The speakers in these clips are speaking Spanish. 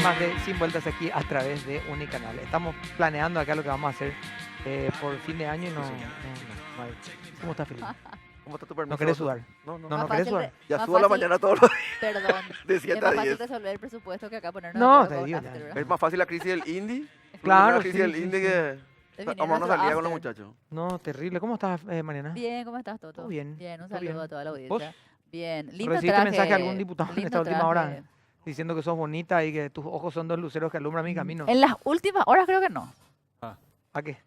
más de Sin Vueltas aquí a través de Unicanal. Estamos planeando acá lo que vamos a hacer por fin de año y no hay. ¿Cómo estás, Felipe? ¿Cómo está tu permiso? ¿No querés sudar? No, no. No, Más no querés fácil sudar. Ya más subo a la fácil- mañana todos los Perdón. de Es 7 más a fácil 10. resolver el presupuesto que acá ponernos No, de te acuerdo digo con ya. after, ¿verdad? Es más fácil la crisis del indie. Claro, La crisis sí, del sí, indie sí. que viene vamos a nuestro salida con los after. muchachos. No, terrible. ¿Cómo estás, Mariana? Bien, ¿cómo estás, Toto? Todo bien, Bien, un todo saludo bien. a toda la ¿Vos? audiencia. Bien, lindo ¿Recibiste traje. mensaje de algún diputado en lindo esta última traje. hora diciendo que sos bonita y que tus ojos son dos luceros que alumbran mi camino? En las últimas horas creo que no. ¿A qué?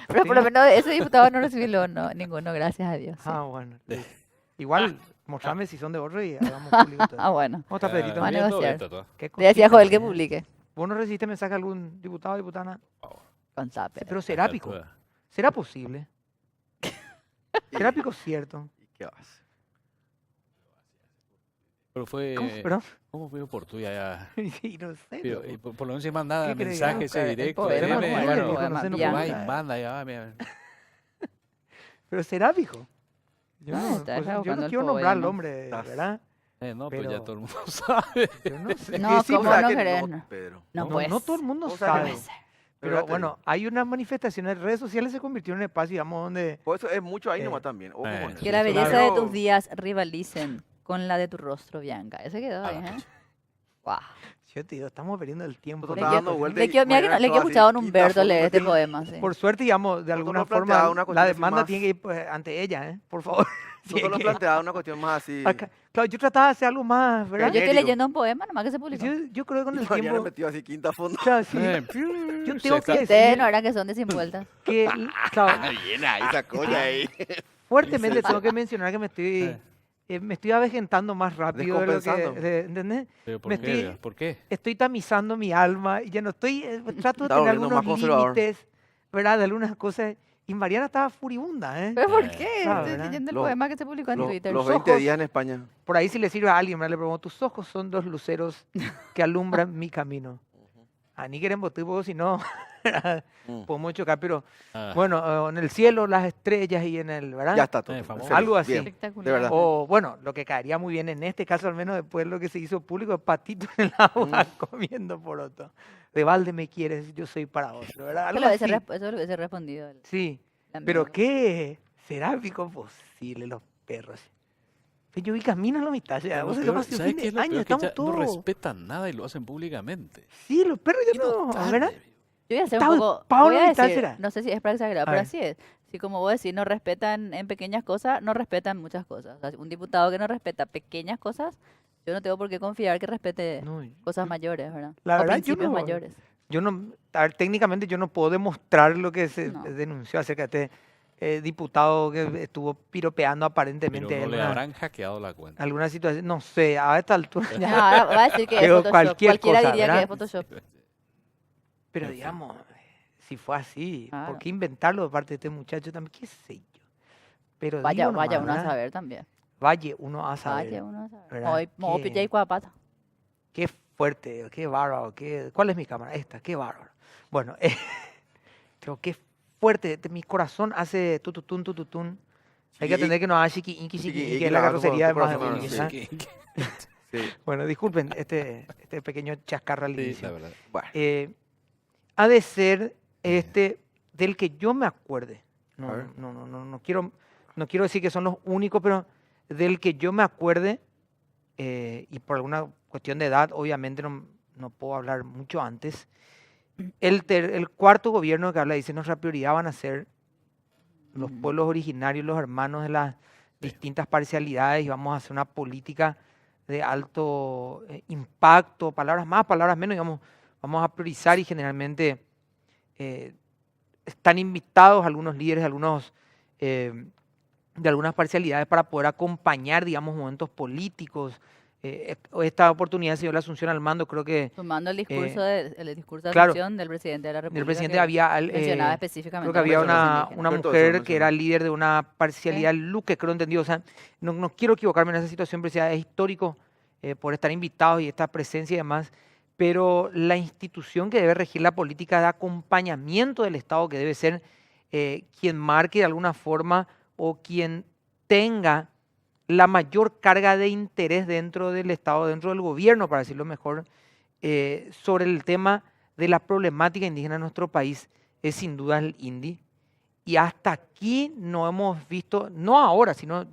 Pero por lo menos de ese diputado no recibí ninguno, gracias a Dios. sí. Ah, bueno. Igual, mostrame si son de otro y hagamos público todo. Ah, bueno. ¿Cómo estás, Pedrito? Van a negociar. ¿Qué Le decía a cosita, Joel que eh? publique. ¿Vos no recibiste mensaje a algún diputado o diputada? Con Zape. Pero serápico. ¿Será posible? Serápico es cierto. ¿Y qué vas? Pero fue. ¿Cómo? ¿Perdón? ¿Cómo fue por tuya ya? Sí, no sé. Pero, loco. y por lo menos se manda ¿Qué crees? mensajes El directo. poema, no ¿cómo puede, era el viejo, poema? no sé, no Bianca. puede. Va y manda ya, mira. Pero serápico. Yo Ah, no, estás pues, yo buscando no el quiero nombrar al poema. hombre, Estás- ¿verdad? No, pero ya Pero- todo el mundo sabe. Yo no sé. No, Sí, ¿cómo pero- no que querés? no, Pedro? No, no, pues. no todo el mundo ¿Cómo sabes que sabe. no? Puede ser. Pero ya te bueno, hay una manifestación en redes sociales, se convirtió en un espacio, digamos, donde... Por eso es mucho ahí Eh, nomás también. Ojo con eso. Que la Sí, belleza claro. de tus días rivalicen con la de tu rostro, Bianca. Ese quedó ahí, ¿eh? Guau. Yo te digo, estamos perdiendo el tiempo. Nosotros Le está quedó- dando vueltas Le y quedó, mira que Mariana no le quedó estaba así, escuchado a un quinta Humberto foto, leer este sí. poema, sí. Por suerte, digamos, de Nosotros alguna nos planteaba forma, una la cuestión así demanda más- tiene que ir pues, ante ella, ¿eh? Por favor. Sí, Nosotros nos que- planteaba una cuestión más así. Claro, yo trataba de hacer algo más, Pero ¿verdad? yo estoy genérico. leyendo un poema nomás que se publicó. Yo creo que con Y el Mariana tiempo... metió así quinta fondo. Claro, sí, yo tengo que Ustedes decir no eran que son de 100 vueltas. que, claro, Bien ahí, sacó ya ahí. fuertemente tengo que mencionar que me estoy avejentando más rápido de lo que... Descompensando. ¿Entendés? Pero Me ¿por qué? estoy- ¿Por qué? Estoy tamizando mi alma y ya no estoy... trato de Está tener volviendo algunos más conservador. límites, ¿verdad? De algunas cosas. Y Mariana estaba furibunda, ¿eh? ¿Pero por Eh, qué? claro, Estoy ¿verdad? leyendo el Los- poema que se publicó en Los, Twitter. los Sus 20 ojos. días en España. Por ahí si le sirve a alguien, ¿verdad? Le pregunto, tus ojos son dos luceros que alumbran mi camino. A ni queremos tipo, si no, Mm. podemos chocar, pero Ah, bueno, en el cielo las estrellas y en el, ¿verdad? Ya está todo. famoso. en serio, Algo así. bien. Espectacular. de verdad. O bueno, lo que caería muy bien en este caso, al menos después de lo que se hizo público, es patito en el agua comiendo poroto. De balde me quieres, yo soy para otro, ¿verdad? Eso Algo lo hubiese, así. eso lo hubiese respondido. Sí, el pero amigo. qué seráfico posible los perros. Yo vi camino a la mitad, ya, lo vos sabés peor- que pasó ¿sabes fin qué de es lo año, peor? Que estamos ya no todos... respetan nada y lo hacen públicamente. Sí, los perros ya Qué no, notable. ¿verdad? Yo voy a hacer Estaba un el poco. Pablo Voy a Vital, decir, ¿será? no sé si es para exagerar, A pero ver. así es. Si como vos decís, no respetan en pequeñas cosas, no respetan muchas cosas. O sea, un diputado que no respeta pequeñas cosas, yo no tengo por qué confiar que respete No, cosas mayores, ¿verdad? La o verdad, yo principios no- mayores. yo no, a ver, técnicamente yo no puedo demostrar lo que se No. denunció acerca de este diputado que estuvo piropeando Pero aparentemente no le alguna, habrán hackeado la cuenta. alguna situación. No sé, a esta altura No, ya. ahora va a decir que es Digo, Photoshop. cualquier Cualquiera cosa, diría ¿verdad? que es Photoshop. Pero En fin. digamos, si fue así, ¿por Claro. qué inventarlo de parte de este muchacho también? ¿Qué sé yo? Pero Vaya, digo vaya nomás, uno a ¿verdad? saber también. Vaya uno a saber. Vaya uno a saber. ¿verdad? Hoy me voy a Qué- pillar y cuapata. Qué fuerte, qué bárbaro. ¿Cuál es mi cámara? Esta, qué bárbaro. Bueno, pero qué fuerte. Mi corazón hace tututún, tututún. Hay que Sí, atender que no haga chiqui, inqui, chiqui, chiqui, inqui, que es la la hago carrocería de tu más de corazón, uno, sí. ¿verdad? Sí. Bueno, disculpen este pequeño chascarro al Sí, inicio. la verdad. Bueno, Ha de ser del que yo me acuerde. A ver. No quiero decir que son los únicos, pero del que yo me acuerde, y por alguna cuestión de edad, obviamente no puedo hablar mucho antes. El cuarto gobierno que habla dice, nuestra prioridad van a ser los Ujú. pueblos originarios, los hermanos de las distintas parcialidades, y vamos a hacer una política de alto impacto, palabras más, palabras menos, digamos, vamos a priorizar y generalmente están invitados algunos líderes, de algunas parcialidades para poder acompañar, digamos, momentos políticos. Esta oportunidad se dio la Asunción al mando, creo que Sumando el discurso el discurso de claro, asunción del presidente de la República. el presidente que había, mencionaba creo específicamente que a había los pueblos una indígenas. Cierto, eso mujer lo que era mencionó. líder de una parcialidad Luque, creo entendido. O sea, no quiero equivocarme en esa situación, pero es histórico por estar invitados y esta presencia y demás. Pero la institución que debe regir la política de acompañamiento del Estado, que debe ser quien marque de alguna forma o quien tenga la mayor carga de interés dentro del Estado, dentro del gobierno, para decirlo mejor, sobre el tema de la problemática indígena en nuestro país es sin duda el INDI. Y hasta aquí no hemos visto, no ahora, sino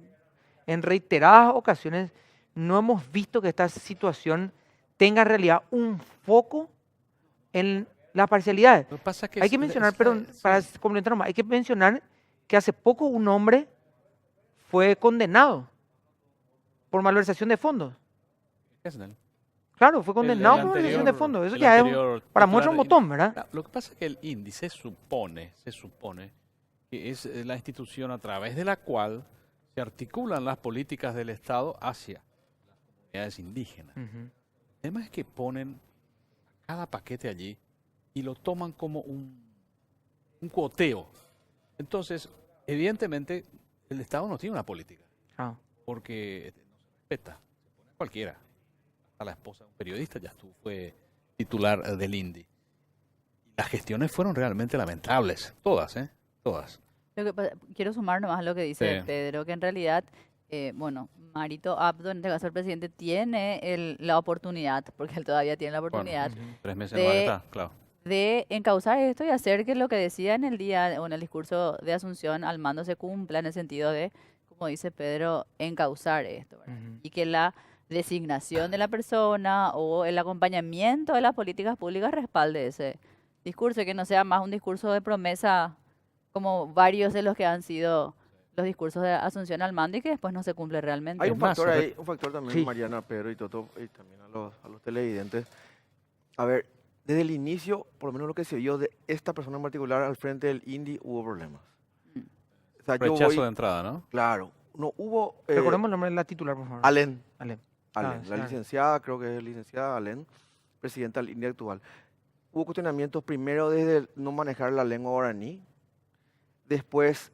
en reiteradas ocasiones, no hemos visto que esta situación tenga en realidad un foco en las parcialidades. Lo que pasa es que Hay que mencionar, pero para complementar más, hay que mencionar que hace poco un hombre fue condenado por malversación de fondos. Claro, fue condenado por malversación de fondos. Eso ya es para muestra un botón, ¿verdad? Lo que pasa es que el INDI se supone que es la institución a través de la cual se articulan las políticas del Estado hacia las comunidades indígenas. Ujú. El tema es que ponen cada paquete allí y lo toman como un cuoteo. Entonces, evidentemente, el Estado no tiene una política, Ah, porque no se respeta, se pone a cualquiera. A la esposa de un periodista ya fue titular del INDI. Las gestiones fueron realmente lamentables, todas, todas. Quiero sumar nomás a lo que dice Sí. Pedro, que en realidad, bueno, Marito Abdo, en este caso el presidente, tiene la oportunidad, porque él todavía tiene la oportunidad, ujú. 3 meses de- más está, claro. de encauzar esto y hacer que lo que decía en el día o en el discurso de Asunción al mando se cumpla en el sentido de, como dice Pedro, encauzar esto, ¿verdad? Ujú. Y que la designación de la persona o el acompañamiento de las políticas públicas respalde ese discurso y que no sea más un discurso de promesa como varios de los que han sido los discursos de Asunción al mando y que después no se cumple realmente. Hay Es un más, factor ahí, un factor también, Sí. Mariana, Pedro y Toto, y también a los televidentes. A ver, desde el inicio, por lo menos lo que se vio de esta persona en particular al frente del INDI, hubo problemas. Mm. O sea, yo rechazo voy, de entrada, ¿no? claro, no hubo... Recordemos el nombre de la titular, por favor. Alén, Ale. Alén, la claro. licenciada, creo que es licenciada Alén, presidenta del INDI actual. Hubo cuestionamientos primero desde el no manejar la lengua guaraní, después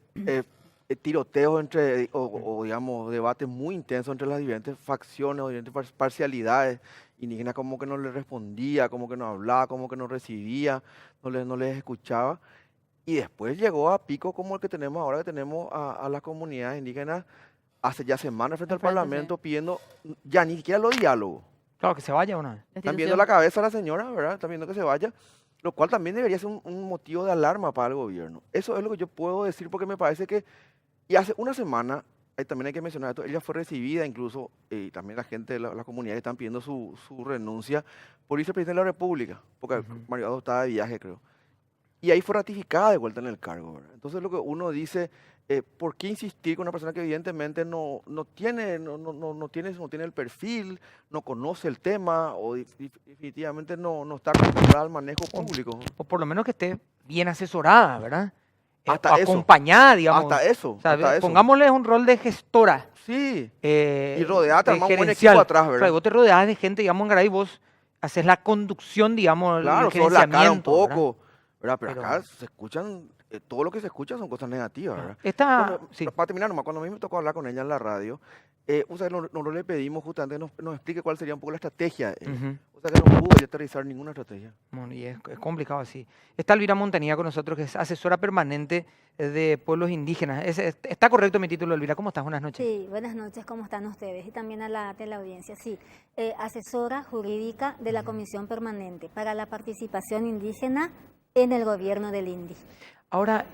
tiroteos entre, o, digamos, debates muy intensos entre las diferentes facciones o diferentes parcialidades indígenas, como que no le respondía, como que no hablaba, como que no recibía, no les escuchaba. Y después llegó a pico como el que tenemos ahora, que tenemos a las comunidades indígenas hace ya semanas frente al Enfrente, sí. Parlamento pidiendo ya ni siquiera los diálogos. Claro, que se vaya una vez. Están viendo la cabeza a la señora, ¿verdad? Están viendo que se vaya, lo cual también debería ser un motivo de alarma para el gobierno. Eso es lo que yo puedo decir porque me parece que, y hace una semana, también hay que mencionar esto, ella fue recibida incluso, y también la gente de la comunidad están pidiendo su renuncia por vicepresidente de la República, porque Ujú. Mario Abdo estaba de viaje, creo. Y ahí fue ratificada de vuelta en el cargo, ¿verdad? Entonces lo que uno dice, ¿por qué insistir con una persona que evidentemente no tiene el perfil, no conoce el tema o definitivamente no está acostumbrada al manejo público? O por lo menos que esté bien asesorada, ¿verdad? Hasta o eso. acompañada, digamos. Hasta eso, O sea, hasta eso. pongámosle un rol de gestora. Sí, Y rodeada, te de armás un buen gerencial. equipo atrás, O sea, ¿verdad? vos te rodeás de gente, digamos, en Garay, vos haces la conducción, digamos, Claro, el sos la cara un gerenciamiento, ¿verdad? poco, ¿verdad? Pero Pero- acá se escuchan, todo lo que se escucha son cosas negativas, ¿verdad? Está, sí. Para terminar nomás, cuando a mí me tocó hablar con ella en la radio, o sea, nosotros le pedimos justamente que nos explique cuál sería un poco la estrategia. Ujú. O sea, que no pudo ya aterrizar ninguna estrategia. Bueno, y es complicado así. Está Elvira Montanía con nosotros, que es asesora permanente de pueblos indígenas. ¿Está correcto mi título, Elvira? ¿Cómo estás? Buenas noches. Sí, buenas noches, ¿cómo están ustedes? Y también a la teleaudiencia. Sí, asesora jurídica de la Comisión Permanente para la Participación Indígena en el gobierno del INDI. Ahora,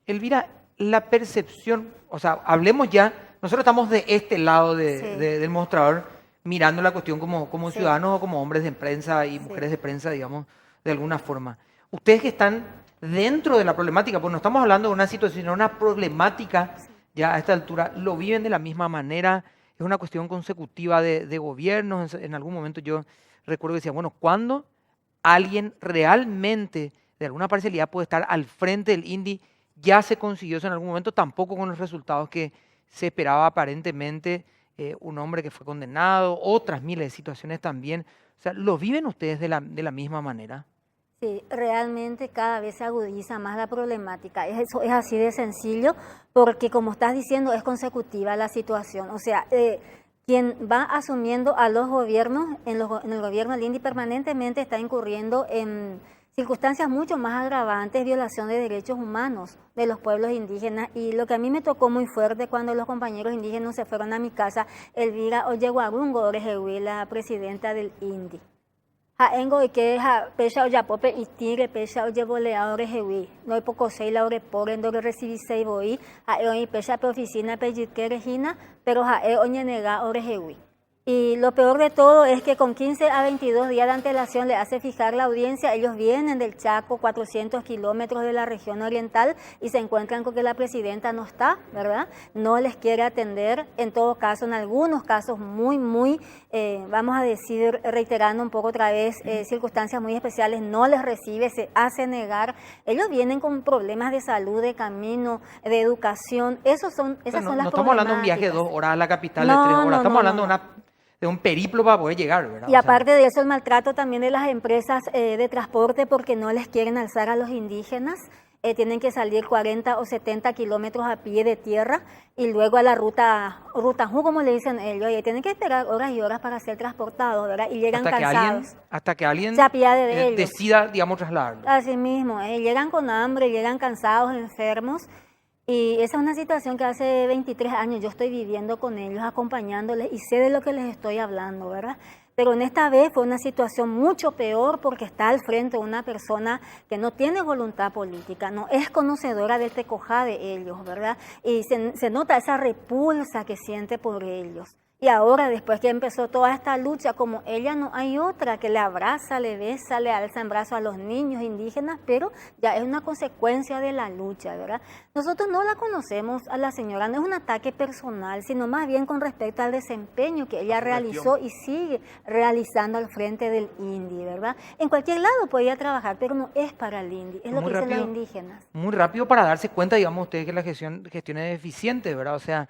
Elvira, la percepción, o sea, hablemos ya, nosotros estamos de este lado Sí. del mostrador, mirando la cuestión como Sí. ciudadanos o como hombres de prensa y Sí. mujeres de prensa, digamos, de alguna forma. Ustedes que están dentro de la problemática, pues no estamos hablando de una situación, sino una problemática ya a esta altura, lo viven de la misma manera, es una cuestión consecutiva de gobiernos. En algún momento yo recuerdo que decía, bueno, ¿cuándo alguien realmente de alguna parcialidad puede estar al frente del INDI? Ya se consiguió eso en algún momento, tampoco con los resultados que se esperaba aparentemente, un hombre que fue condenado, otras miles de situaciones también. O sea, ¿lo viven ustedes de la misma manera? Sí, realmente cada vez se agudiza más la problemática. Eso es así de sencillo, porque como estás diciendo, es consecutiva la situación. O sea, quien va asumiendo a los gobiernos, en el gobierno del INDI permanentemente está incurriendo en circunstancias mucho más agravantes, violación de derechos humanos de los pueblos indígenas. Y lo que a mí me tocó muy fuerte cuando los compañeros indígenas se fueron a mi casa, Elvira Oyeguarungo Orejehui, la presidenta del INDI. Haengo y que pecha o yapope y tigre pecha o llevoleado rejewi. No hay poco sei la repore en donde recibí sei voy. Hae y pecha pe oficina pe yitke regina, pero hae oñe nega o rejewi. Y lo peor de todo es que con 15 a 22 días de antelación le hace fijar la audiencia. Ellos vienen del Chaco, 400 kilómetros de la región oriental, y se encuentran con que la presidenta no está, ¿verdad? No les quiere atender. En todo caso, en algunos casos muy, vamos a decir, reiterando un poco otra vez, circunstancias muy especiales, no les recibe, se hace negar. Ellos vienen con problemas de salud, de camino, de educación. Esas son las No problemáticas. estamos hablando de un viaje de 2 horas a la capital, de No, 3 horas. no, Estamos no, hablando no. de un periplo para poder llegar, ¿verdad? Y aparte de eso, el maltrato también de las empresas de transporte, porque no les quieren alzar a los indígenas. Tienen que salir 40 o 70 kilómetros a pie de tierra y luego a la ruta Ju, como le dicen ellos, y tienen que esperar horas y horas para ser transportados, ¿verdad? Y llegan cansados. Hasta que alguien Se apiade de ellos. decida, digamos, trasladarlo. Así mismo, llegan con hambre, llegan cansados, enfermos. Y esa es una situación que hace 23 años yo estoy viviendo con ellos, acompañándoles, y sé de lo que les estoy hablando, ¿verdad? Pero en esta vez fue una situación mucho peor porque está al frente una persona que no tiene voluntad política, no es conocedora del tecojá de ellos, ¿verdad? Y se nota esa repulsa que siente por ellos. Y ahora, después que empezó toda esta lucha, como ella no hay otra que le abraza, le besa, le alza en brazos a los niños indígenas, pero ya es una consecuencia de la lucha, ¿verdad? Nosotros no la conocemos a la señora, no es un ataque personal, sino más bien con respecto al desempeño que ella realizó y sigue realizando al frente del INDI, ¿verdad? En cualquier lado podía trabajar, pero no es para el INDI, es lo que dicen los indígenas. Muy rápido para darse cuenta, digamos, ustedes que la gestión es eficiente, ¿verdad? O sea,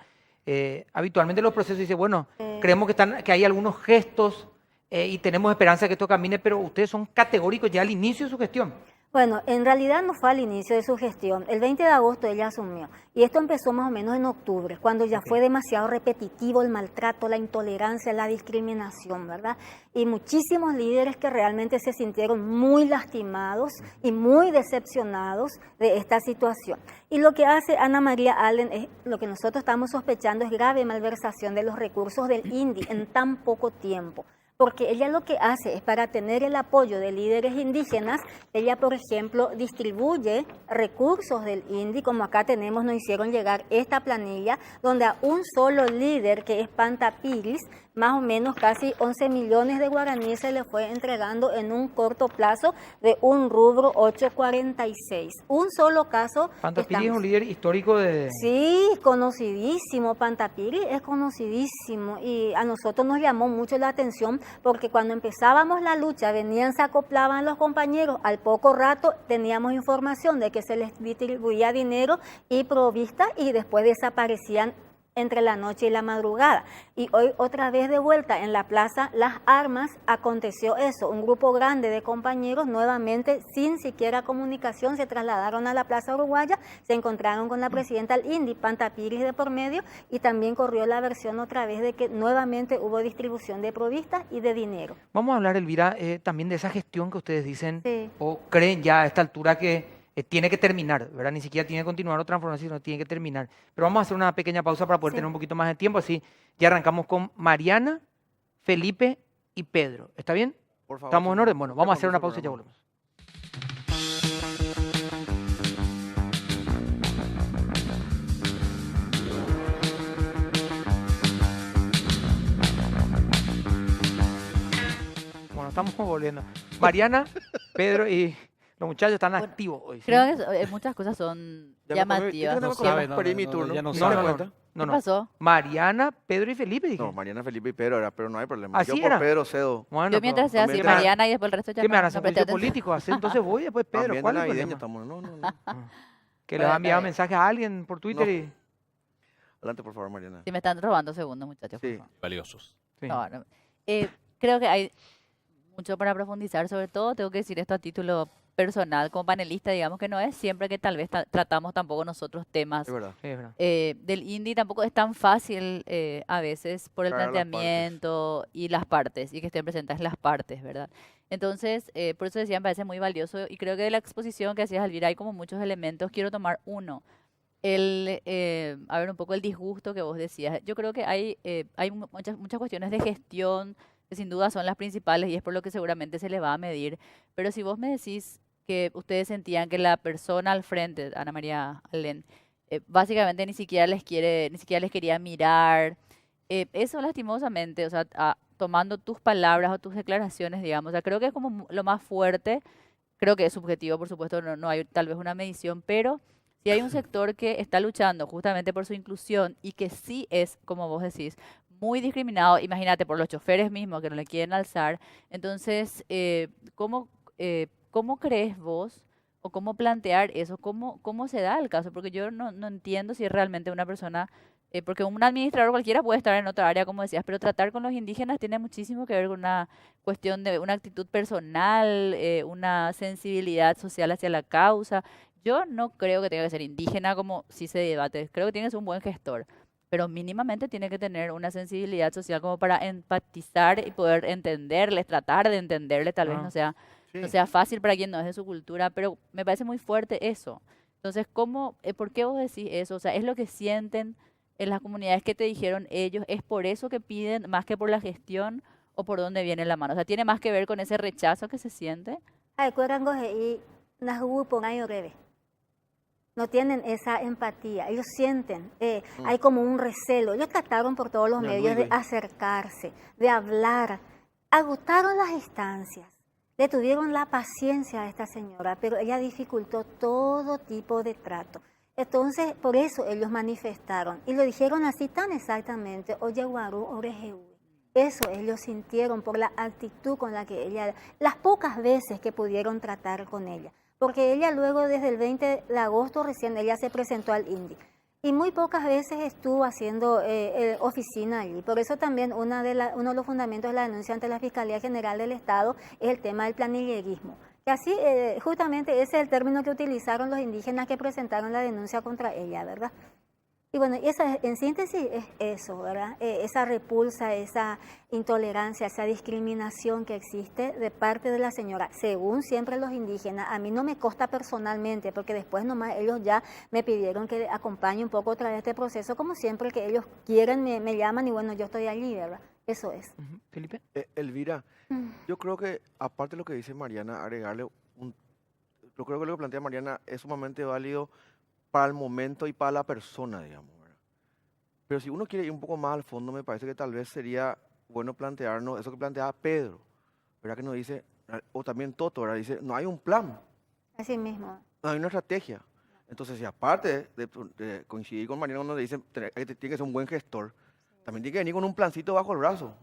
habitualmente los procesos dicen, bueno, creemos que hay algunos gestos y tenemos esperanza de que esto camine, pero ustedes son categóricos ya al inicio de su gestión. Bueno, en realidad no fue al inicio de su gestión. El 20 de agosto ella asumió. Y esto empezó más o menos en octubre, cuando ya fue demasiado repetitivo el maltrato, la intolerancia, la discriminación, ¿verdad? Y muchísimos líderes que realmente se sintieron muy lastimados y muy decepcionados de esta situación. Y lo que hace Ana María Allen, es lo que nosotros estamos sospechando, es grave malversación de los recursos del INDI en tan poco tiempo. Porque ella lo que hace es, para tener el apoyo de líderes indígenas, ella, por ejemplo, distribuye recursos del INDI, como acá tenemos, nos hicieron llegar esta planilla, donde a un solo líder, que es Pantapiris, más o menos casi 11 millones de guaraníes se le fue entregando en un corto plazo de un rubro 846. Un solo caso. Pantapiris es un líder histórico de... Sí, conocidísimo, Pantapiris es conocidísimo, y a nosotros nos llamó mucho la atención porque cuando empezábamos la lucha venían, se acoplaban los compañeros, al poco rato teníamos información de que se les distribuía dinero y provistas y después desaparecían entre la noche y la madrugada. Y hoy otra vez de vuelta en la Plaza Las Armas aconteció eso. Un grupo grande de compañeros nuevamente, sin siquiera comunicación, se trasladaron a la Plaza Uruguaya, se encontraron con la presidenta del INDI, Pantapiris de por medio, y también corrió la versión otra vez de que nuevamente hubo distribución de provistas y de dinero. Vamos a hablar, Elvira, también de esa gestión que ustedes dicen Sí. o creen ya a esta altura que tiene que terminar, ¿verdad? Ni siquiera tiene que continuar o transformarse, sino tiene que terminar. Pero vamos a hacer una pequeña pausa para poder tener un poquito más de tiempo, así ya arrancamos con Mariana, Felipe y Pedro. ¿Está bien? Por favor. ¿Estamos en orden? Bueno, vamos a hacer una Conduce pausa y el ya programa. volvemos. Bueno, estamos volviendo. Mariana, Pedro y los muchachos están Bueno, activos hoy. ¿sí? Creo que muchas cosas son Ya me llamativas. acordé, ¿no? yo sabe, tengo no, que mi no, turno. ya no ¿Se sabe. da No, cuenta? no, ¿Qué no. pasó? Mariana, Pedro y Felipe, dije. No, Mariana, Felipe y Pedro era, pero no hay problema. Así Yo por era. Pedro cedo. Bueno, Yo mientras sea así, mientras- Mariana, y después el resto ya ¿qué no, me van a no hacer presté juicio atención. político? Hacer, entonces voy después Pedro. También ¿Cuál es el navideño problema? estamos. No. Que le va a Bueno, enviar está bien. mensaje a alguien por Twitter No. y... Adelante, por favor, Mariana. Si me están robando segundos, muchachos. por Sí. favor. Valiosos. Sí. No, no. Creo que hay mucho para profundizar, sobre todo tengo que decir esto a título personal, como panelista, digamos que no es siempre que tal vez tratamos tampoco nosotros temas Es verdad. Sí, es verdad. del indie, tampoco es tan fácil a veces por el Traer a las partes. planteamiento y las partes, y que estén presentes las partes, ¿verdad? Entonces, por eso decía, me parece muy valioso, y creo que de la exposición que hacías, Elvira, hay como muchos elementos, quiero tomar uno. A ver, un poco el disgusto que vos decías. Yo creo que hay muchas cuestiones de gestión, que sin duda son las principales y es por lo que seguramente se les va a medir. Pero si vos me decís que ustedes sentían que la persona al frente, Ana María Alén, básicamente ni siquiera les quería mirar, eso lastimosamente, o sea, tomando tus palabras o tus declaraciones, digamos, o sea, creo que es como lo más fuerte. Creo que es subjetivo, por supuesto, no hay tal vez una medición, pero si hay un sector que está luchando justamente por su inclusión y que sí es, como vos decís, muy discriminado, imagínate, por los choferes mismos que no le quieren alzar, entonces, ¿cómo crees vos o cómo plantear eso? ¿Cómo se da el caso? Porque yo no entiendo si es realmente una persona, porque un administrador cualquiera puede estar en otra área, como decías, pero tratar con los indígenas tiene muchísimo que ver con una cuestión de una actitud personal, una sensibilidad social hacia la causa. Yo no creo que tenga que ser indígena como si se debate, creo que tiene que ser un buen gestor, pero mínimamente tiene que tener una sensibilidad social como para empatizar y poder entenderles, tratar de entenderle, tal vez Ah, no Sí. sea fácil para quien no es de su cultura, pero me parece muy fuerte eso. Entonces, ¿por qué vos decís eso? O sea, ¿es lo que sienten en las comunidades que te dijeron ellos? ¿Es por eso que piden más que por la gestión o por dónde viene la mano? O sea, ¿tiene más que ver con ese rechazo que se siente? Ay, cuerango y nahupo ngayorebe. No tienen esa empatía, ellos sienten, hay como un recelo. Ellos trataron por todos los Ya, medios de Luis. acercarse, de hablar, agotaron las instancias, le tuvieron la paciencia a esta señora, pero ella dificultó todo tipo de trato. Entonces, por eso ellos manifestaron y lo dijeron así tan exactamente, oye, guarú, orejeú. Eso ellos sintieron por la actitud con la que ella, las pocas veces que pudieron tratar con ella. Porque ella luego desde el 20 de agosto recién ella se presentó al INDI. Y muy pocas veces estuvo haciendo oficina allí. Por eso también uno de los fundamentos de la denuncia ante la Fiscalía General del Estado es el tema del planillerismo. Que así, justamente ese es el término que utilizaron los indígenas que presentaron la denuncia contra ella, ¿verdad? Y bueno, en síntesis es eso, ¿verdad? Esa repulsa, esa intolerancia, esa discriminación que existe de parte de la señora, según siempre los indígenas. A mí no me consta personalmente, porque después nomás ellos ya me pidieron que acompañe un poco otra vez este proceso, como siempre que ellos quieren, me llaman y bueno, yo estoy allí, ¿verdad? Eso es. ujú. Felipe. Elvira, yo creo que aparte de lo que dice Mariana, agregarle yo creo que lo que plantea Mariana es sumamente válido para el momento y para la persona, digamos, ¿verdad? Pero si uno quiere ir un poco más al fondo, me parece que tal vez sería bueno plantearnos eso que planteaba Pedro, ¿verdad? Que nos dice, o también Toto, ¿verdad? Dice, no hay un plan, Así mismo. no hay una estrategia. Entonces, si aparte de coincidir con Mariana cuando le dicen que tiene que ser un buen gestor, también tiene que venir con un plancito bajo el brazo.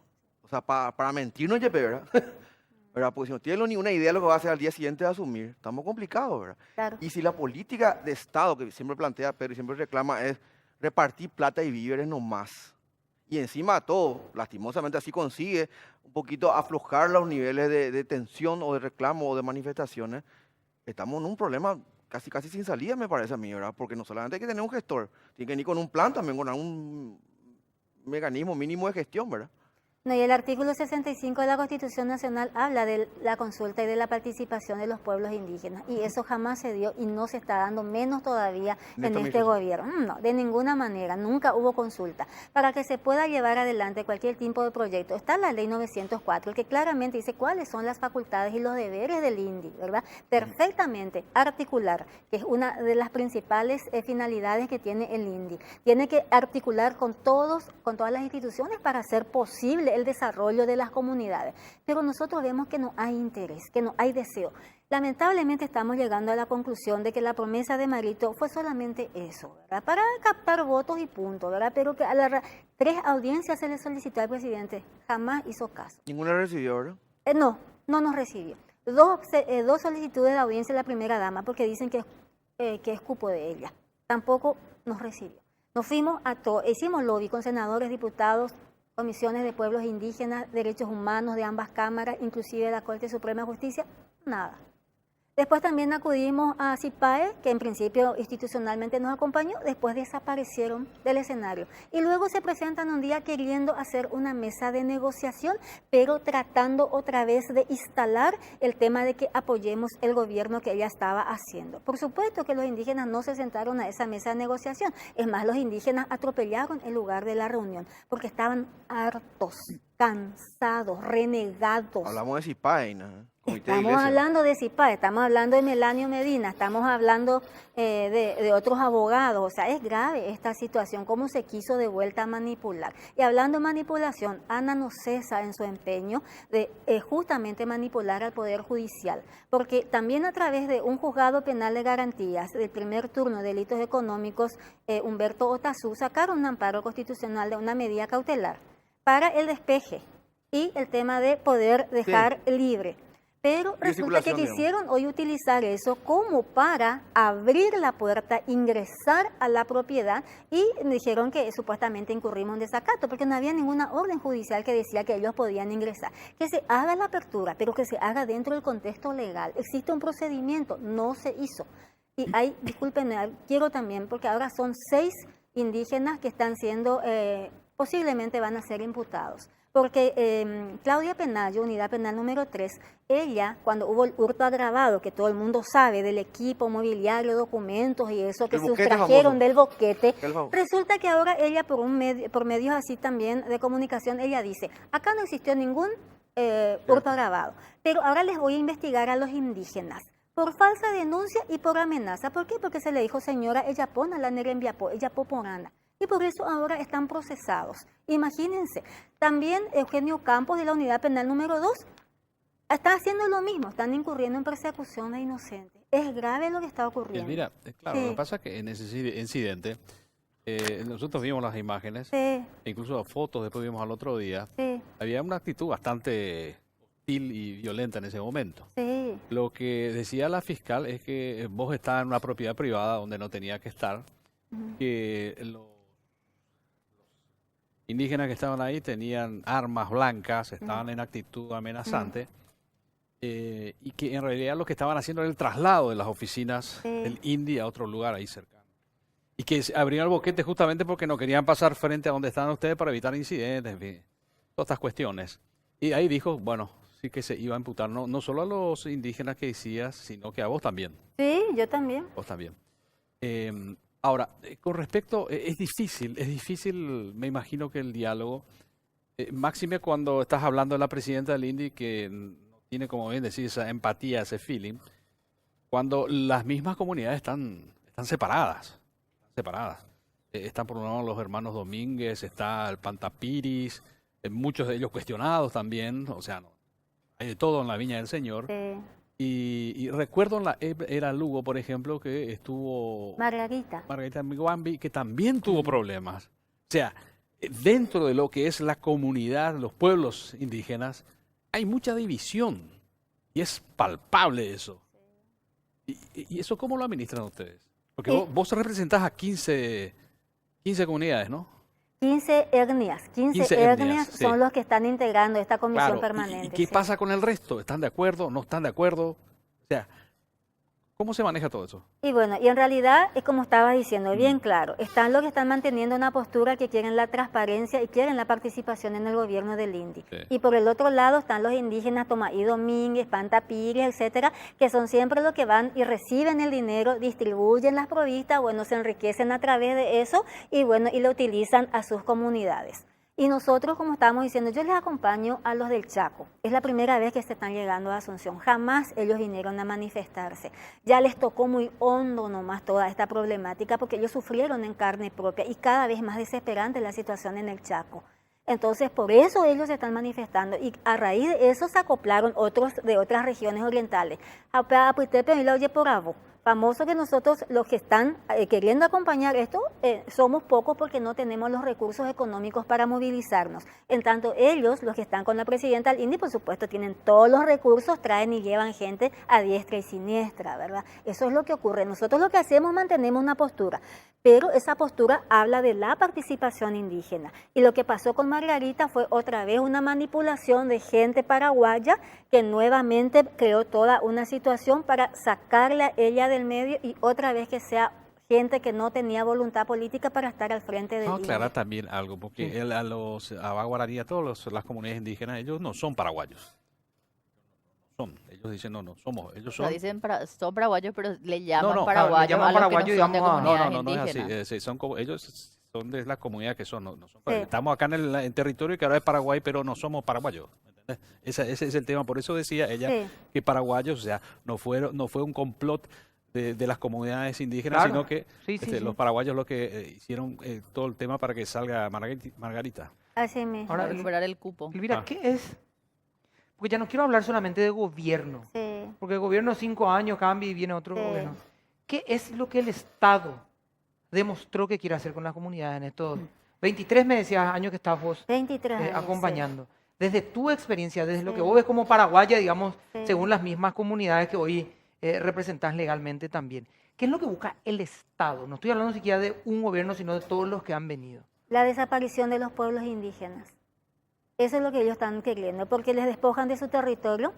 O sea, para mentirnos, Yepe, ¿verdad? ¿Verdad? Porque si no tiene ni una idea de lo que va a hacer al día siguiente de asumir, estamos complicados, ¿verdad? Claro. Y si la política de Estado que siempre plantea Pedro y siempre reclama es repartir plata y víveres nomás, y encima de todo, lastimosamente así consigue un poquito aflojar los niveles de tensión o de reclamo o de manifestaciones, estamos en un problema casi sin salida, me parece a mí, ¿verdad? Porque no solamente hay que tener un gestor, tiene que venir con un plan también, con un mecanismo mínimo de gestión, ¿verdad? No, y el artículo 65 de la Constitución Nacional habla de la consulta y de la participación de los pueblos indígenas. Y eso jamás se dio y no se está dando, menos todavía En en esta este administración. gobierno. No, de ninguna manera, nunca hubo consulta. Para que se pueda llevar adelante cualquier tipo de proyecto, está la ley 904, que claramente dice cuáles son las facultades y los deberes del INDI, ¿verdad? Perfectamente articular, que es una de las principales finalidades que tiene el INDI. Tiene que articular con todas las instituciones para hacer posible el desarrollo de las comunidades. Pero nosotros vemos que no hay interés, que no hay deseo. Lamentablemente estamos llegando a la conclusión de que la promesa de Marito fue solamente eso, ¿verdad? Para captar votos y punto, ¿verdad? Pero que a las 3 audiencias se le solicitó al presidente, jamás hizo caso. Ninguna recibió, ¿verdad? No nos recibió. Dos solicitudes de audiencia de la primera dama porque dicen que es cupo de ella. Tampoco nos recibió. Nos fuimos hicimos lobby con senadores, diputados, comisiones de pueblos indígenas, derechos humanos de ambas cámaras, inclusive de la Corte Suprema de Justicia, nada. Después también acudimos a CIPAE, que en principio institucionalmente nos acompañó, después desaparecieron del escenario. Y luego se presentan un día queriendo hacer una mesa de negociación, pero tratando otra vez de instalar el tema de que apoyemos el gobierno que ella estaba haciendo. Por supuesto que los indígenas no se sentaron a esa mesa de negociación. Es más, los indígenas atropellaron el lugar de la reunión, porque estaban hartos, cansados, renegados. Hablamos de CIPAE, ¿no? Comité de Estamos Iglesia. hablando de CIPAE, estamos hablando de Melanio Medina, estamos hablando de otros abogados. O sea, es grave esta situación, cómo se quiso de vuelta a manipular. Y hablando de manipulación, Ana no cesa en su empeño de justamente manipular al Poder Judicial, porque también a través de un juzgado penal de garantías del primer turno de delitos económicos, Humberto Otazú, sacaron un amparo constitucional de una medida cautelar para el despeje y el tema de poder dejar libre. Pero resulta que quisieron hoy utilizar eso como para abrir la puerta, ingresar a la propiedad, y dijeron que supuestamente incurrimos en desacato, porque no había ninguna orden judicial que decía que ellos podían ingresar. Que se haga la apertura, pero que se haga dentro del contexto legal. Existe un procedimiento, no se hizo. Y hay, discúlpenme, quiero también, porque ahora son 6 indígenas que están siendo, posiblemente van a ser imputados. Porque Claudia Penayo, unidad penal número 3, ella, cuando hubo el hurto agravado, que todo el mundo sabe, del equipo mobiliario, documentos y eso que sustrajeron del boquete, resulta que ahora ella, por medios así también de comunicación, ella dice, acá no existió ningún hurto agravado, pero ahora les voy a investigar a los indígenas por falsa denuncia y por amenaza. ¿Por qué? Porque se le dijo, señora, ella pone la Nerembiapó, ella poporana. Y por eso ahora están procesados. Imagínense, también Eugenio Campos de la unidad penal número 2 está haciendo lo mismo, están incurriendo en persecución de inocentes. Es grave lo que está ocurriendo. Mira, claro, lo que pasa es que en ese incidente, nosotros vimos las imágenes, incluso las fotos, después vimos al otro día, había una actitud bastante hostil y violenta en ese momento. Lo que decía la fiscal es que vos estabas en una propiedad privada donde no tenía que estar, que los indígenas que estaban ahí tenían armas blancas, estaban en actitud amenazante, y que en realidad lo que estaban haciendo era el traslado de las oficinas del INDI a otro lugar ahí cercano. Y que abrieron el boquete justamente porque no querían pasar frente a donde estaban ustedes para evitar incidentes, en fin, todas estas cuestiones. Y ahí dijo, bueno, sí que se iba a imputar no solo a los indígenas que decías, sino que a vos también. Sí, yo también. Vos también. Ahora, con respecto, es difícil, me imagino que el diálogo, máxime cuando estás hablando de la presidenta del INDI, que no tiene, como bien decir, esa empatía, ese feeling, cuando las mismas comunidades están separadas. Están por un lado los hermanos Domínguez, está el Pantapiris, muchos de ellos cuestionados también, o sea, hay de todo en la Viña del Señor. Y recuerdo en la era Lugo, por ejemplo, que estuvo Margarita Miguambi, que también tuvo problemas. O sea, dentro de lo que es la comunidad, los pueblos indígenas, hay mucha división y es palpable eso. ¿Y eso cómo lo administran ustedes? Porque vos representás a 15 comunidades, ¿no? 15 etnias. 15 etnias son los que están integrando esta comisión permanente. ¿Y qué pasa con el resto? ¿Están de acuerdo? ¿No están de acuerdo? O sea, ¿cómo se maneja todo eso? Y bueno, y en realidad es como estaba diciendo, bien claro, están los que están manteniendo una postura que quieren la transparencia y quieren la participación en el gobierno del INDI. Y por el otro lado están los indígenas Tomaí Domínguez, Pantapiris, etcétera, que son siempre los que van y reciben el dinero, distribuyen las provistas, bueno, se enriquecen a través de eso y bueno, y lo utilizan a sus comunidades. Y nosotros, como estábamos diciendo, yo les acompaño a los del Chaco. Es la primera vez que se están llegando a Asunción. Jamás ellos vinieron a manifestarse. Ya les tocó muy hondo nomás toda esta problemática porque ellos sufrieron en carne propia y cada vez más desesperante la situación en el Chaco. Entonces, por eso ellos se están manifestando y a raíz de eso se acoplaron otros de otras regiones orientales. famoso que nosotros, los que están queriendo acompañar esto, somos pocos porque no tenemos los recursos económicos para movilizarnos. En tanto, ellos, los que están con la presidenta del INDI, por supuesto, tienen todos los recursos, traen y llevan gente a diestra y siniestra, ¿verdad? Eso es lo que ocurre. Nosotros lo que hacemos, mantenemos una postura, pero esa postura habla de la participación indígena. Y lo que pasó con Margarita fue otra vez una manipulación de gente paraguaya que nuevamente creó toda una situación para sacarla a ella del medio y otra vez que sea gente que no tenía voluntad política para estar al frente del Vamos a INDI. aclarar también algo, porque a los Abaguaraní, a todas las comunidades indígenas, ellos no son paraguayos. Ellos dicen, no somos, ellos son... No dicen son paraguayos, pero le llaman no, paraguayos llaman a los que paraguayos, no son de digamos, comunidades No es así. indígenas. Sí, son como, ellos son de la comunidad que son, no son Sí. Estamos acá en territorio que ahora es Paraguay, pero no somos paraguayos. ¿Me entendés? Ese es el tema. Por eso decía ella Sí. que paraguayos, o sea, no fue un complot de las comunidades indígenas, Claro. sino que Sí, sí, sí. los paraguayos lo que hicieron todo el tema para que salga Margarita. Así mismo. Ahora, Para recuperar el cupo. Elvira, Ah. ¿qué es? Porque ya no quiero hablar solamente de gobierno, Sí. porque el gobierno 5 años cambia y viene otro Sí. gobierno. ¿Qué es lo que el Estado demostró que quiere hacer con las comunidades en estos 23 me decías años que estás vos 23 años, sí. acompañando? Desde tu experiencia, desde lo que Sí. vos ves como paraguaya, digamos, Sí. según las mismas comunidades que hoy representás legalmente también. ¿Qué es lo que busca el Estado? No estoy hablando siquiera de un gobierno, sino de todos los que han venido. La desaparición de los pueblos indígenas. Eso es lo que ellos están queriendo, porque les despojan de su territorio,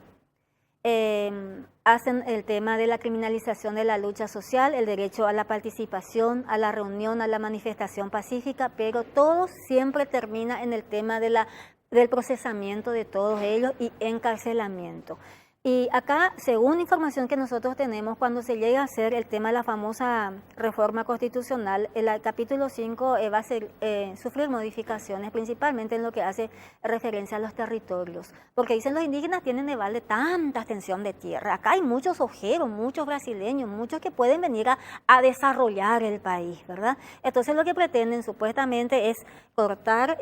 hacen el tema de la criminalización de la lucha social, el derecho a la participación, a la reunión, a la manifestación pacífica, pero todo siempre termina en el tema de del procesamiento de todos ellos y encarcelamiento. Y acá, según información que nosotros tenemos, cuando se llega a hacer el tema de la famosa reforma constitucional, el capítulo 5 va a sufrir modificaciones, principalmente en lo que hace referencia a los territorios. Porque dicen los indígenas tienen de balde tanta extensión de tierra. Acá hay muchos ojeros, muchos brasileños, muchos que pueden venir a desarrollar el país, ¿verdad? Entonces lo que pretenden supuestamente es cortar,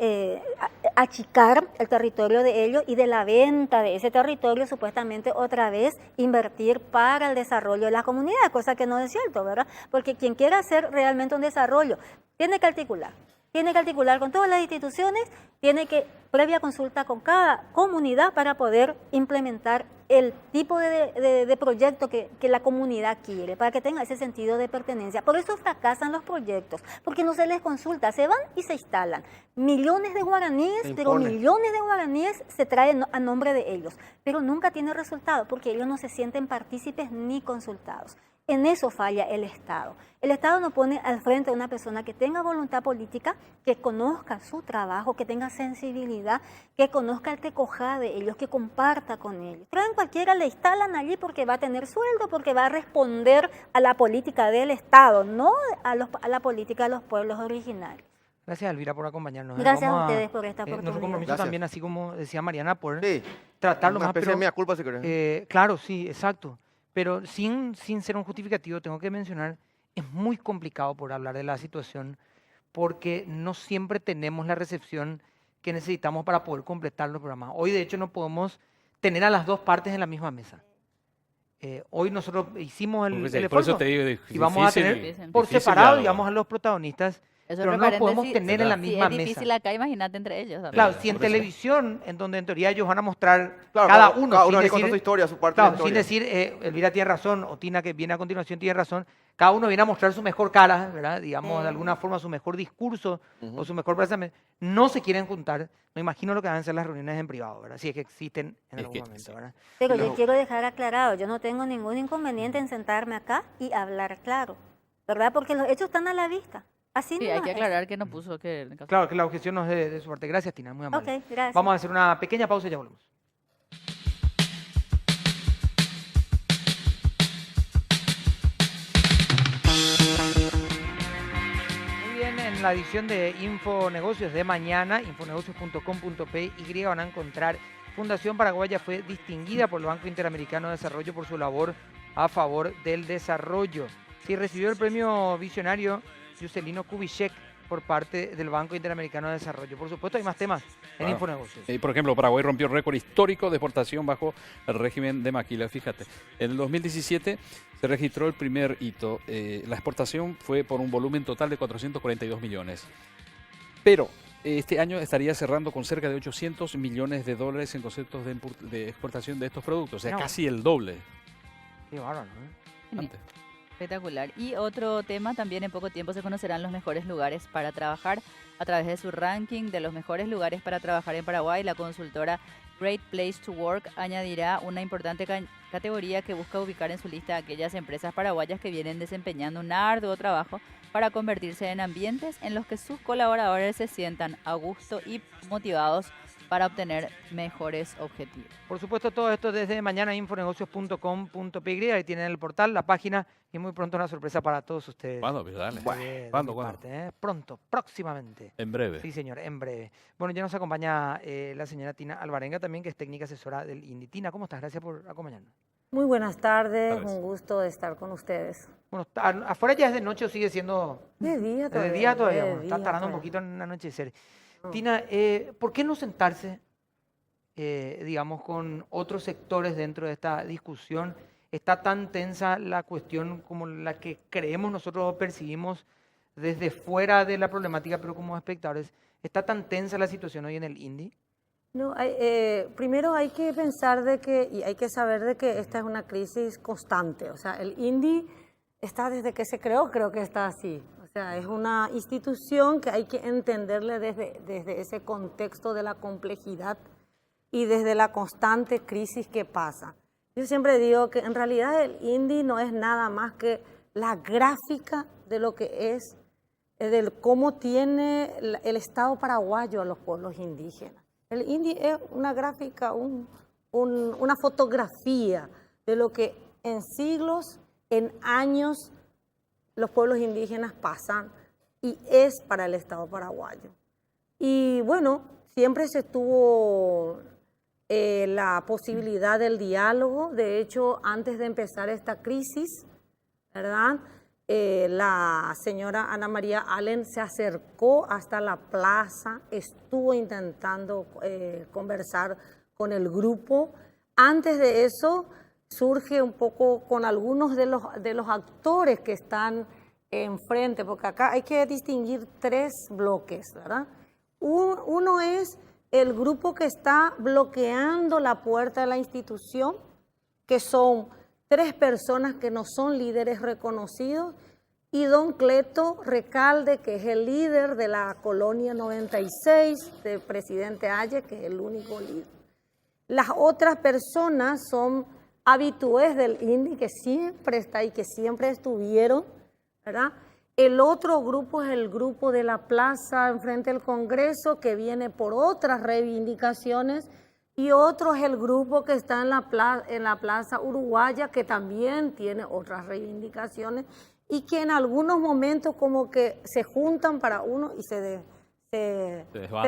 achicar el territorio de ellos y de la venta de ese territorio supuestamente otra vez invertir para el desarrollo de las comunidades, cosa que no es cierto, ¿verdad? Porque quien quiera hacer realmente un desarrollo tiene que articular con todas las instituciones, tiene que previa consulta con cada comunidad para poder implementar el tipo de proyecto que la comunidad quiere, para que tenga ese sentido de pertenencia. Por eso fracasan los proyectos, porque no se les consulta, se van y se instalan. Millones de guaraníes, pero millones de guaraníes se traen a nombre de ellos, pero nunca tiene resultado, porque ellos no se sienten partícipes ni consultados. En eso falla el Estado. El Estado no pone al frente a una persona que tenga voluntad política, que conozca su trabajo, que tenga sensibilidad, que conozca el tecojá de ellos, que comparta con ellos. Traen cualquiera, le instalan allí porque va a tener sueldo, porque va a responder a la política del Estado, no a la política de los pueblos originarios. Gracias, Elvira, por acompañarnos. Gracias Vamos a ustedes por esta Nuestro oportunidad. compromiso Gracias. también, así como decía Mariana, por Sí, tratarlo una más, especie pero de mea culpa si querés. claro, sí, exacto. Pero sin ser un justificativo, tengo que mencionar, es muy complicado por hablar de la situación porque no siempre tenemos la recepción que necesitamos para poder completar los programas. Hoy, de hecho, no podemos tener a las dos partes en la misma mesa. Hoy nosotros hicimos el Por esfuerzo eso te digo, y vamos a tener difícil. por difícil separado, diálogo. digamos, a los protagonistas, Eso pero entre no los podemos paréntesis, tener en la si misma es mesa. difícil acá, imagínate entre ellos también. Claro, si en Por eso. televisión, en donde en teoría ellos van a mostrar Claro, cada uno, cada sin uno ahí cuenta decir- su historia, su parte claro, de la sin historia. decir, Elvira tiene razón, o Tina que viene a continuación tiene razón, cada uno viene a mostrar su mejor cara, ¿verdad? Digamos, de alguna forma su mejor discurso o su mejor pensamiento. No se quieren juntar, no imagino lo que van a ser las reuniones en privado, ¿verdad? Si es que existen en Es algún que momento, sí. ¿verdad? Pero Pero- yo quiero dejar aclarado, yo no tengo ningún inconveniente en sentarme acá y hablar claro, ¿verdad? Porque los hechos están a la vista. Así Sí, no hay que aclarar que no puso que... en el caso- Claro que la objeción no es de su parte. Gracias, Tina, muy amable. Ok, gracias. Vamos a hacer una pequeña pausa y ya volvemos. Muy bien, en la edición de Infonegocios de mañana, infonegocios.com.py van a encontrar Fundación Paraguaya fue distinguida por el Banco Interamericano de Desarrollo por su labor a favor del desarrollo. Sí, recibió el premio visionario Juscelino Kubitschek por parte del Banco Interamericano de Desarrollo. Por supuesto, hay más temas en Claro. Infonegocios. Por ejemplo, Paraguay rompió récord histórico de exportación bajo el régimen de Maquila. Fíjate, en el 2017 se registró el primer hito. La exportación fue por un volumen total de 442 millones. Pero este año estaría cerrando con cerca de 800 millones de dólares en conceptos de exportación de estos productos. O sea, No. casi el doble. Qué bárbaro, ¿eh? Antes. Espectacular. Y otro tema, también en poco tiempo se conocerán los mejores lugares para trabajar a través de su ranking de los mejores lugares para trabajar en Paraguay. La consultora Great Place to Work añadirá una importante categoría que busca ubicar en su lista a aquellas empresas paraguayas que vienen desempeñando un arduo trabajo para convertirse en ambientes en los que sus colaboradores se sientan a gusto y motivados para obtener mejores objetivos. Por supuesto, todo esto desde mañana infonegocios.com.py. Ahí tienen el portal, la página y muy pronto una sorpresa para todos ustedes. ¿Cuándo? Dale. De ¿Cuándo? mi ¿Cuándo? parte, ¿eh? Pronto, próximamente. En breve. Sí, señor, en breve. Bueno, ya nos acompaña la señora Tina Alvarenga también, que es técnica asesora del INDI. Tina, ¿cómo estás? Gracias por acompañarnos. Muy buenas tardes, Buenas tardes. un gusto de estar con ustedes. Bueno, afuera ya es de noche o sigue siendo De día de día todavía. de Bueno, está día tardando un todavía. poquito en anochecer. No. Tina, ¿por qué no sentarse, digamos, con otros sectores dentro de esta discusión? ¿Está tan tensa la cuestión como la que creemos nosotros o percibimos desde fuera de la problemática, pero como espectadores? ¿Está tan tensa la situación hoy en el INDI? No, primero hay que pensar de que, y hay que saber de que esta es una crisis constante. O sea, el INDI está desde que se creó, creo que está así. O sea, es una institución que hay que entenderle desde ese contexto de la complejidad y desde la constante crisis que pasa. Yo siempre digo que en realidad el INDI no es nada más que la gráfica de lo que es, de cómo tiene el Estado paraguayo a los pueblos indígenas. El INDI es una gráfica, una fotografía de lo que en siglos, en años, los pueblos indígenas pasan y es para el Estado paraguayo. Y bueno, siempre se tuvo la posibilidad del diálogo. De hecho, antes de empezar esta crisis, ¿verdad? La señora Ana María Allen se acercó hasta la plaza, estuvo intentando conversar con el grupo. Antes de eso, surge un poco con algunos de los actores que están enfrente, porque acá hay que distinguir tres bloques, ¿verdad? Uno es el grupo que está bloqueando la puerta de la institución, que son 3 personas que no son líderes reconocidos, y don Cleto Recalde, que es el líder de la Colonia 96, del presidente Aye, que es el único líder. Las otras personas son habitués del INDI, que siempre está ahí, que siempre estuvieron, ¿verdad? El otro grupo es el grupo de la plaza enfrente del Congreso, que viene por otras reivindicaciones, y otro es el grupo que está en la plaza Uruguaya, que también tiene otras reivindicaciones, y que en algunos momentos como que se juntan para uno y se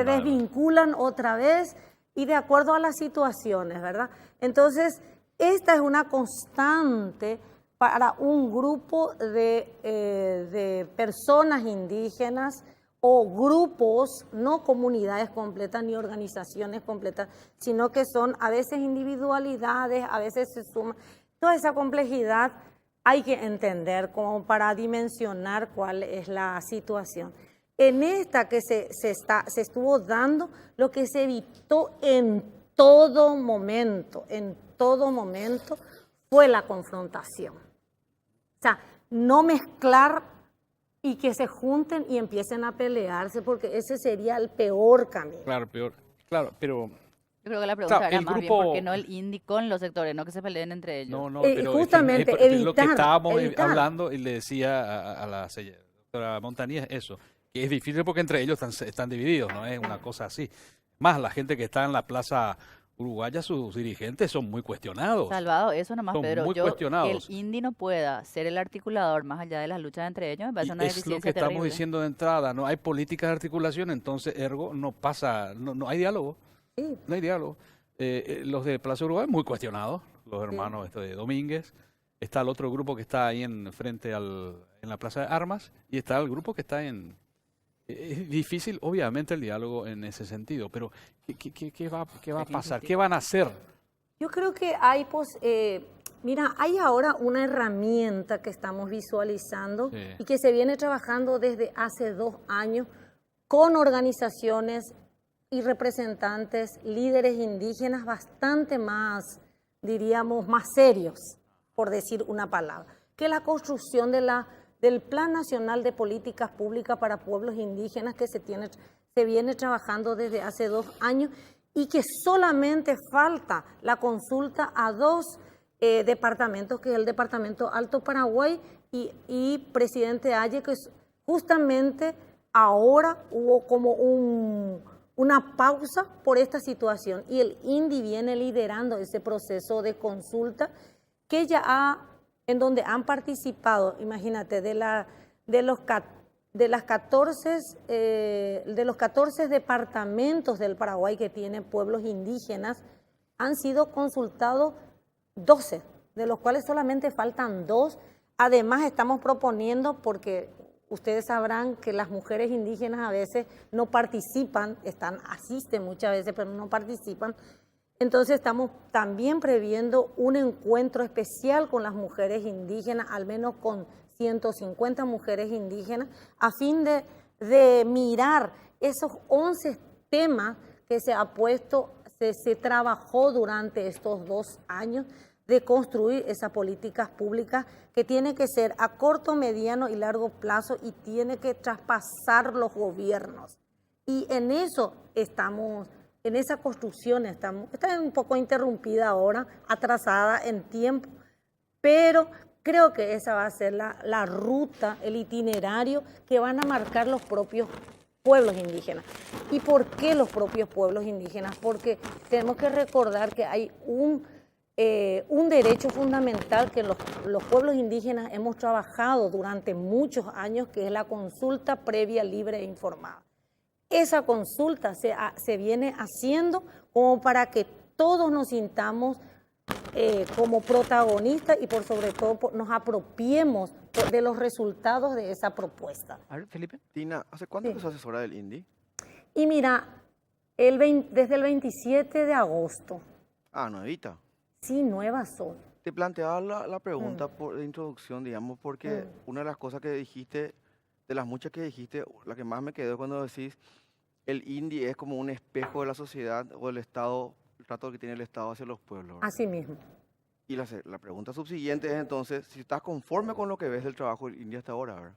desvinculan otra vez, y de acuerdo a las situaciones, ¿verdad? Entonces, esta es una constante para un grupo de personas indígenas o grupos, no comunidades completas ni organizaciones completas, sino que son a veces individualidades, a veces se suman. Toda esa complejidad hay que entender como para dimensionar cuál es la situación. En esta que se estuvo dando, lo que se evitó en todo momento, fue la confrontación. O sea, no mezclar y que se junten y empiecen a pelearse, porque ese sería el peor camino. Claro, peor. Claro, pero... Yo creo que la pregunta Claro, era el más bien grupo- por qué no el INDI con los sectores, no que se peleen entre ellos. No, pero pero justamente es lo que evitar, estábamos evitar. hablando y le decía a la doctora Montañez eso, que es difícil porque entre ellos están divididos, no es una cosa así. Más la gente que está en la plaza uruguaya, sus dirigentes son muy cuestionados. Salvado, eso nomás, Son Pedro. muy Que el cuestionados. INDI no pueda ser el articulador más allá de las luchas entre ellos, me parece Y una es lo deficiencia que estamos terrible. diciendo de entrada, no hay políticas de articulación, entonces ergo no pasa, no hay diálogo, Sí. no hay diálogo. Los de Plaza Uruguay muy cuestionados, los hermanos de Domínguez. Está el otro grupo que está ahí frente en la Plaza de Armas, y está el grupo que está en Es difícil, obviamente, el diálogo en ese sentido, pero ¿qué va a pasar? insistir. ¿Qué van a hacer? Yo creo que hay, mira, hay ahora una herramienta que estamos visualizando Sí. y que se viene trabajando desde hace 2 años con organizaciones y representantes, líderes indígenas bastante más, diríamos, más serios, por decir una palabra, que la construcción del Plan Nacional de Políticas Públicas para Pueblos Indígenas que se viene trabajando desde hace 2 años y que solamente falta la consulta a 2 departamentos, que es el Departamento Alto Paraguay y Presidente Aye, que justamente ahora hubo como una pausa por esta situación y el INDI viene liderando ese proceso de consulta que ya en donde han participado, imagínate, de los 14 departamentos del Paraguay que tienen pueblos indígenas, han sido consultados 12, de los cuales solamente faltan 2. Además, estamos proponiendo, porque ustedes sabrán que las mujeres indígenas a veces no participan, asisten muchas veces, pero no participan. Entonces estamos también previendo un encuentro especial con las mujeres indígenas, al menos con 150 mujeres indígenas, a fin de mirar esos 11 temas que se trabajó durante estos 2 años, de construir esas políticas públicas que tiene que ser a corto, mediano y largo plazo y tiene que traspasar los gobiernos. Y en eso estamos, en esa construcción está un poco interrumpida ahora, atrasada en tiempo, pero creo que esa va a ser la ruta, el itinerario que van a marcar los propios pueblos indígenas. ¿Y por qué los propios pueblos indígenas? Porque tenemos que recordar que hay un derecho fundamental que los pueblos indígenas hemos trabajado durante muchos años, que es la consulta previa, libre e informada. Esa consulta se viene haciendo como para que todos nos sintamos como protagonistas y por sobre todo nos apropiemos de los resultados de esa propuesta. A ver, Felipe. Tina, ¿hace cuánto Sí. que sos asesora del INDI? Y mira, desde el 27 de agosto, Nuevita. sí, nuevas son. Te planteaba la pregunta de introducción, digamos, porque una de las cosas que dijiste, de las muchas que dijiste, la que más me quedó cuando decís, el INDI es como un espejo de la sociedad o del Estado, el trato que tiene el Estado hacia los pueblos, ¿verdad? Así mismo. Y la pregunta subsiguiente es entonces, si estás conforme con lo que ves del trabajo del INDI hasta ahora, ¿verdad?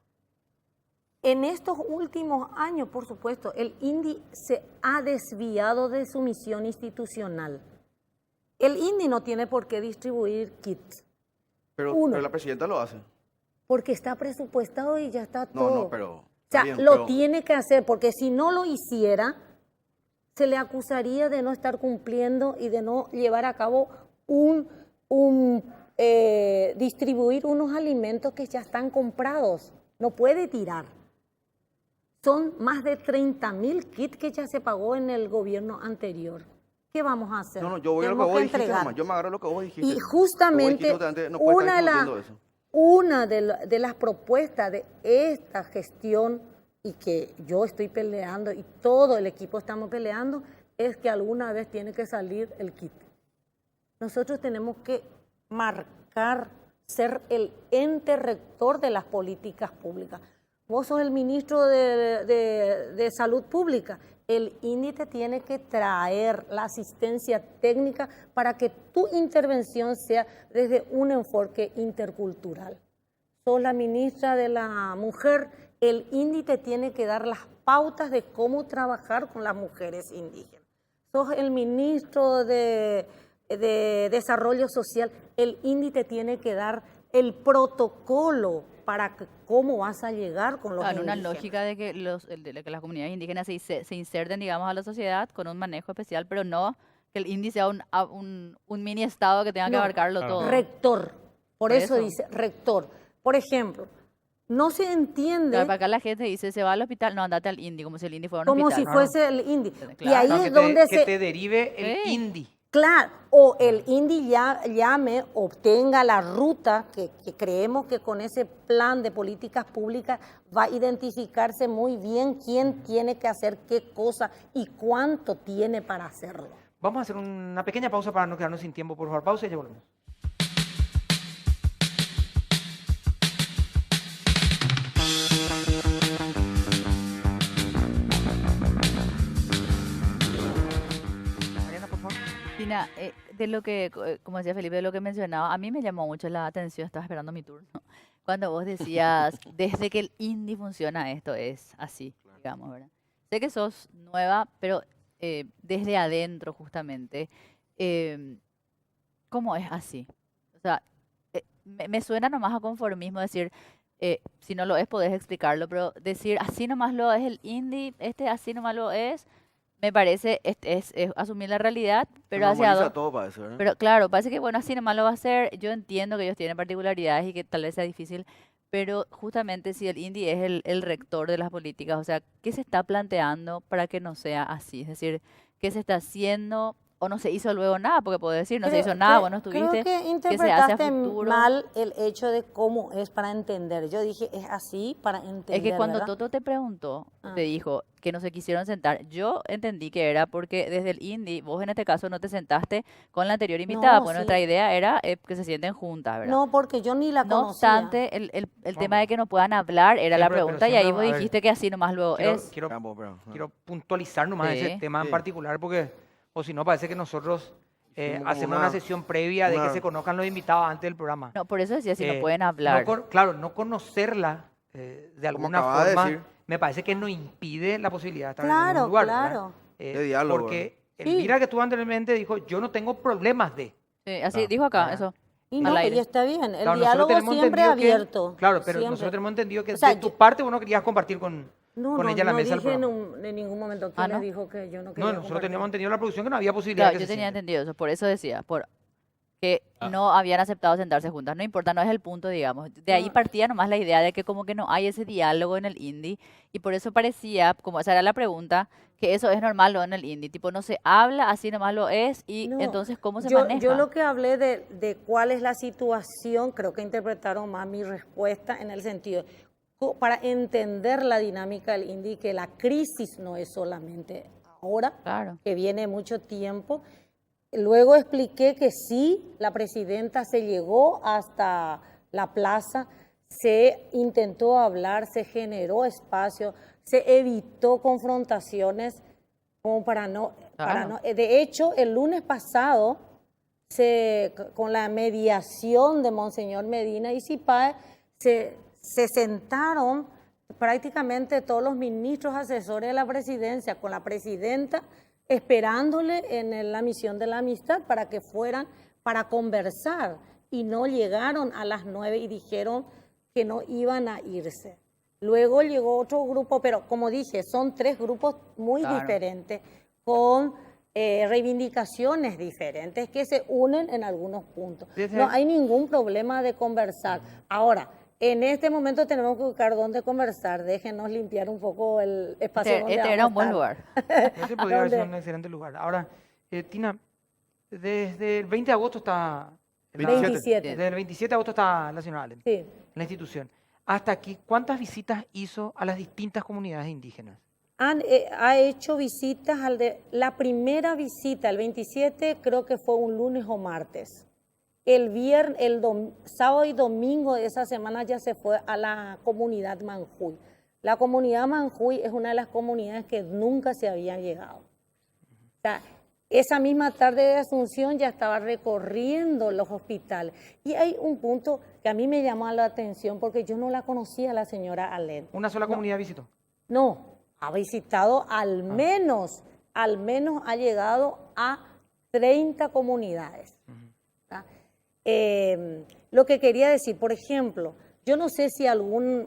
En estos últimos años, por supuesto, el INDI se ha desviado de su misión institucional. El INDI no tiene por qué distribuir kits, Pero la presidenta lo hace. porque está presupuestado y ya está todo. pero... O sea, está bien, lo pero- tiene que hacer, porque si no lo hiciera, se le acusaría de no estar cumpliendo y de no llevar a cabo distribuir unos alimentos que ya están comprados. No puede tirar. Son más de 30.000 kits que ya se pagó en el gobierno anterior. ¿Qué vamos a hacer? No, yo voy a lo que Tenemos vos dijiste entregar. nomás. Yo me agarro lo que vos dijiste. Y justamente Lo que vos dijiste, no puedes estar discutiendo eso. una de las propuestas de esta gestión y que yo estoy peleando y todo el equipo estamos peleando es que alguna vez tiene que salir el kit. Nosotros tenemos que marcar, ser el ente rector de las políticas públicas. Vos sos el ministro de Salud Pública. El INDI te tiene que traer la asistencia técnica para que tu intervención sea desde un enfoque intercultural. Sos la ministra de la Mujer, el INDI te tiene que dar las pautas de cómo trabajar con las mujeres indígenas. Sos el ministro de Desarrollo Social, el INDI te tiene que dar el protocolo para cómo vas a llegar con los En una indígenas. lógica de que, que las comunidades indígenas se inserten, digamos, a la sociedad con un manejo especial, pero no que el INDI sea un mini estado que tenga que No, abarcarlo todo. Rector, por eso eso. dice rector. Por ejemplo, no se entiende Claro, para acá la gente dice, se va al hospital, no, andate al INDI, como si el INDI fuera un como hospital. si fuese el INDI. Claro. Y ahí No, es que donde que se... te derive el Sí. INDI. Claro, o el INDI ya llame, obtenga la ruta que creemos que con ese plan de políticas públicas va a identificarse muy bien quién tiene que hacer qué cosa y cuánto tiene para hacerlo. Vamos a hacer una pequeña pausa para no quedarnos sin tiempo. Por favor, pausa y ya volvemos. Mariana, por favor. Tina, de lo que, como decía Felipe, de lo que mencionaba, a mí me llamó mucho la atención, estaba esperando mi turno, cuando vos decías, desde que el indie funciona esto es así, digamos, ¿verdad? Sé que sos nueva, pero desde adentro justamente, ¿cómo es así? O sea, me suena nomás a conformismo decir, si no lo es, podés explicarlo, pero decir así nomás lo es el indie, así nomás lo es, me parece, es asumir la realidad, pero hacia normaliza dónde. todo para eso, ¿verdad? Pero claro, parece que bueno, así nomás lo va a hacer. Yo entiendo que ellos tienen particularidades y que tal vez sea difícil, pero justamente si el indie es el rector de las políticas, o sea, ¿qué se está planteando para que no sea así? Es decir, ¿qué se está haciendo? O no se hizo luego nada, porque puedo decir, no se hizo nada, vos no estuviste. Creo que ¿Qué se hace a interpretaste futuro? mal el hecho de cómo es para entender. Yo dije, es así para entender, Es que cuando ¿verdad? Toto te preguntó, Ah. te dijo que no se quisieron sentar, yo entendí que era porque desde el indie, vos en este caso no te sentaste con la anterior invitada, No, pues sí. nuestra idea era que se sienten juntas, ¿verdad? No, porque yo ni la No conocía. obstante, el tema de que no puedan hablar era la Siempre, pero pregunta y ahí siempre, vos a ver, dijiste que así nomás luego es. Quiero Campo, pero, ajá. quiero puntualizar nomás ese Sí. tema en Sí. particular porque, o si no, parece que nosotros Hicimos como hacemos una sesión previa de que se conozcan los invitados antes del programa. No, por eso decía si no Eh, pueden hablar. claro, no conocerla de Como alguna acabas de forma decir. me parece que no impide la posibilidad de estar en Claro, algún lugar, ¿verdad? claro. De diálogo, Porque Sí. Elvira que estuvo anteriormente dijo, yo no tengo problemas de... Sí, así Claro. dijo acá, Ah. eso. Y al no, aire. y está bien. El Claro, nosotros diálogo tenemos siempre entendido que- abierto. claro, pero siempre. nosotros tenemos entendido que O sea, de tu yo- parte vos no querías compartir con ella la no mesa del dije programa. en ningún momento que Ah, le ¿no? dijo que yo no quería No, nosotros compartir. teníamos entendido en la producción que no había posibilidad Claro, de que yo se tenía sienten. entendido eso, por eso decía, que Ah. no habían aceptado sentarse juntas. No importa, no es el punto, digamos. De ahí No. partía nomás la idea de que como que no hay ese diálogo en el indie y por eso parecía, como esa era la pregunta, que eso es normal lo en el indie. Tipo, no se habla, así nomás lo es y No, entonces ¿cómo se yo, maneja? Yo lo que hablé de cuál es la situación, creo que interpretaron más mi respuesta en el sentido, para entender la dinámica del indie, que la crisis no es solamente ahora, Claro. que viene mucho tiempo. Luego expliqué que sí, la presidenta se llegó hasta la plaza, se intentó hablar, se generó espacio, se evitó confrontaciones como para no... Claro. De hecho, el lunes pasado, con la mediación de Monseñor Medina y Zipae, se sentaron prácticamente todos los ministros asesores de la presidencia con la presidenta esperándole en la misión de la amistad para que fueran para conversar y no llegaron a las 9 y dijeron que no iban a irse. Luego llegó otro grupo, pero como dije, son 3 grupos muy Claro. diferentes con reivindicaciones diferentes que se unen en algunos puntos. Sí, sí. No hay ningún problema de conversar. Ahora, en este momento tenemos que buscar dónde conversar. Déjenos limpiar un poco el espacio donde Este vamos era a un buen estar. lugar. Ese podría haber sido ¿Dónde? un excelente lugar. Ahora, Tina, desde el 20 de agosto está... la- 27. Desde el 27 de agosto está la señora Allen Sí. en la institución. Hasta aquí, ¿cuántas visitas hizo a las distintas comunidades indígenas? Ha hecho visitas la primera visita, el 27, creo que fue un lunes o martes. Sábado y domingo de esa semana ya se fue a la comunidad Manjuy. La comunidad Manjuy es una de las comunidades que nunca se habían llegado. O sea, esa misma tarde de Asunción ya estaba recorriendo los hospitales. Y hay un punto que a mí me llamó la atención porque yo no la conocía a la señora Alén. ¿Una sola comunidad visitó? No, ha visitado al menos ha llegado a 30 comunidades. ¿Tá? Lo que quería decir, por ejemplo, yo no sé si algún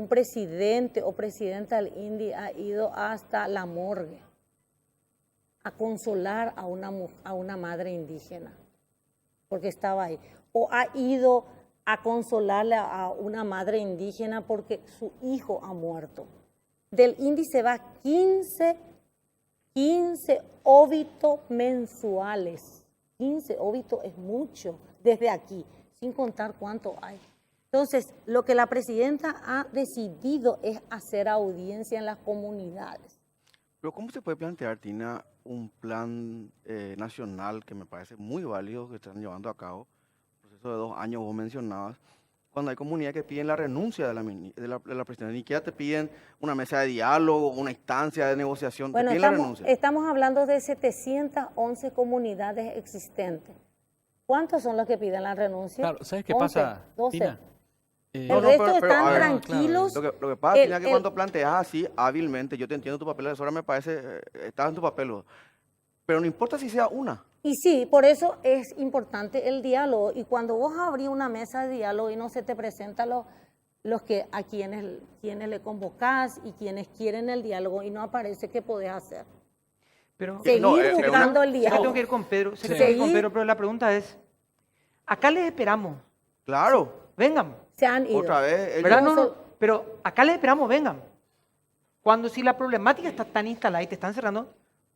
presidente o presidenta del INDI ha ido hasta la morgue a consolar a una madre indígena, porque estaba ahí. O ha ido a consolarle a una madre indígena porque su hijo ha muerto. Del INDI se va 15 15 óbitos mensuales. 15 óbitos es mucho desde aquí, sin contar cuánto hay. Entonces, lo que la presidenta ha decidido es hacer audiencia en las comunidades. Pero ¿cómo se puede plantear, Tina, un plan nacional que me parece muy válido que están llevando a cabo, proceso de 2 años, vos mencionabas, cuando hay comunidades que piden la renuncia de la presidenta, ni siquiera te piden una mesa de diálogo, una instancia de negociación, Bueno, te piden la renuncia? estamos hablando de 711 comunidades existentes. ¿Cuántos son los que piden la renuncia? Claro, ¿sabes qué 11, pasa, 12. Tina? El resto pero, están a ver, tranquilos. Lo que pasa, Tina, es que el- cuando planteas así hábilmente, yo te entiendo tu papel de asesora, me parece, estás en tu papel, pero no importa si sea una. Y sí, por eso es importante el diálogo. Y cuando vos abrís una mesa de diálogo y no se te presentan los que a quienes le convocás y quienes quieren el diálogo y no aparece, ¿qué podés hacer? Pero Seguir buscando el sé que tengo diálogo. que ir con Pedro, sé que tengo que ir con Seguir. Pedro, pero la pregunta es, acá les esperamos, Claro, vengan, Se han ido. otra vez. ellos- ¿verdad? No, Vamos no, pero acá les esperamos, vengan. Cuando si la problemática está tan instalada y te están cerrando,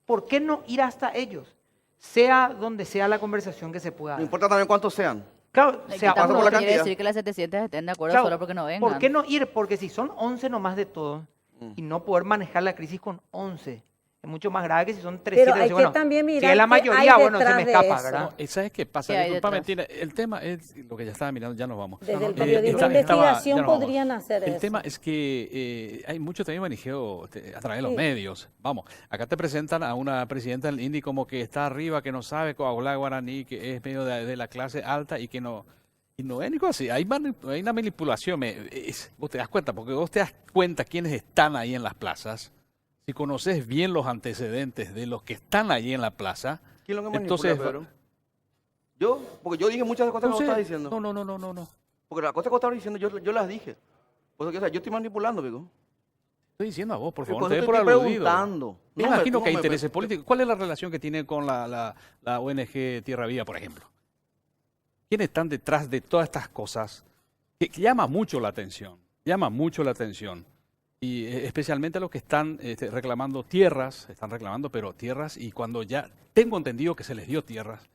¿por qué no ir hasta ellos? Sea donde sea la conversación que se pueda No dar. importa también cuántos sean. Claro, Aquí sea pasa por tampoco la quiere cantidad. decir que las 700 estén de acuerdo claro, solo porque no vengan. ¿por qué no ir? Porque si son 11 nomás de todos y no poder manejar la crisis con 11, es mucho más grave que si son 300. Pero hay que también si mirar es la qué mayoría, hay bueno, se me detrás de escapa, eso. ¿verdad? No, ¿sabes qué pasa? ¿Qué hay Disculpame, detrás? Tina, el tema es lo que ya estaba mirando, ya nos vamos. Desde el Eh, periodismo está- de estaba- investigación ya nos vamos. podrían hacer El eso. tema es que hay mucho también manejeo a través de los Sí. medios. Vamos, acá te presentan a una presidenta del INDI como que está arriba, que no sabe hablar guaraní, que es medio de la clase alta y que no... Y no es ni cosa así, hay una manipulación. Vos te das cuenta, porque vos te das cuenta quiénes están ahí en las plazas. Si conoces bien los antecedentes de los que están ahí en la plaza, ¿Quién es lo que manipula, entonces... Pedro? Yo, porque yo dije muchas cosas que no vos sé. estás diciendo. No. Porque las cosas que vos estabas diciendo, yo las dije. O sea, yo estoy manipulando, Pico. Estoy diciendo a vos, por favor, Por te eso dé por estoy aludido. preguntando. Me No me- imagino no que hay me- intereses políticos. ¿Cuál es la relación que tiene con la ONG Tierra Viva, por ejemplo? ¿Quiénes están detrás de todas estas cosas? Que llama mucho la atención, Y especialmente los que están reclamando tierras, pero tierras, y cuando ya tengo entendido que se les dio tierras,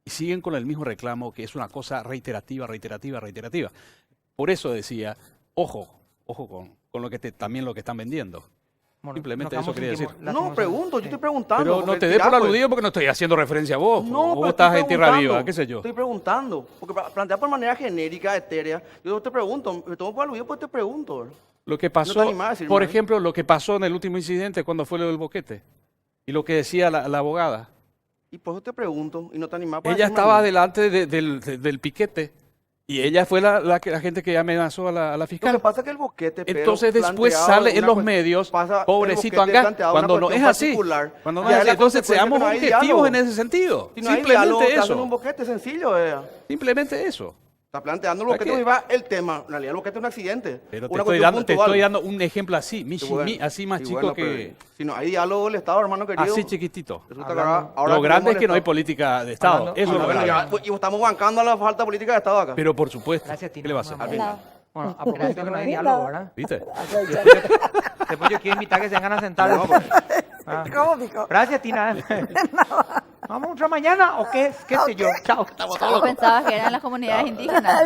y siguen con el mismo reclamo, que es una cosa reiterativa. Por eso decía, ojo con lo que también lo que están vendiendo. Bueno, Simplemente nos eso quedamos quería sin decir. tiempo, No, pregunto, yo estoy preguntando. Pero no porque te dé tirá, por pues. aludido porque no estoy haciendo referencia a vos. No, o pero vos estás estoy en Tierra preguntando. Viva, qué sé yo. Estoy preguntando, porque plantea por manera genérica, etérea. Yo te pregunto, me tomo por aludido, pues te pregunto. Lo que No pasó, te animás a decirme, por ¿eh? ejemplo, lo que pasó en el último incidente cuando fue lo del boquete. Y lo que decía la abogada. Y por eso te pregunto, y no te animás. pues, a Ella decirme estaba a mí. delante del piquete y ella fue la gente que amenazó a la Lo fiscal. que pasa es que el boquete, Pedro, Entonces después planteado sale una en los cuest- medios, pasa el pobrecito boquete Anga, planteado una cuando no es cuestión así. particular. Cuando no Ya es es así. la Entonces consecuencia seamos que no hay objetivos diálogo. en ese sentido. Si no hay diálogo, Simplemente te hacen un eso. boquete sencillo. Simplemente eso. Está planteando el ¿Para boquete qué? y va el tema. En realidad el boquete es un accidente. Pero te una estoy, cuestión dando, te puntual. estoy dando un ejemplo así, Y bueno, así más y chico bueno, que... pero si no hay diálogo el Estado, hermano querido. Así chiquitito. Resulta que Hablando- ahora Lo grande tenemos es que el no hay Estado. política de Estado. Hablando- Eso es lo Bueno, grande. ya, y estamos bancando a la falta de política de Estado acá. Pero por supuesto, Gracias, ¿qué Tina. le va a hacer? Muy Al amable. final. Bueno, a propósito que no hay No. diálogo, ¿verdad? ¿Viste? Después yo quiero invitar a que se vengan a sentar. No, pues. Ah. Gracias, Tina. ¿Vamos otra mañana o qué sé yo? Chao. Yo pensaba que eran las comunidades indígenas.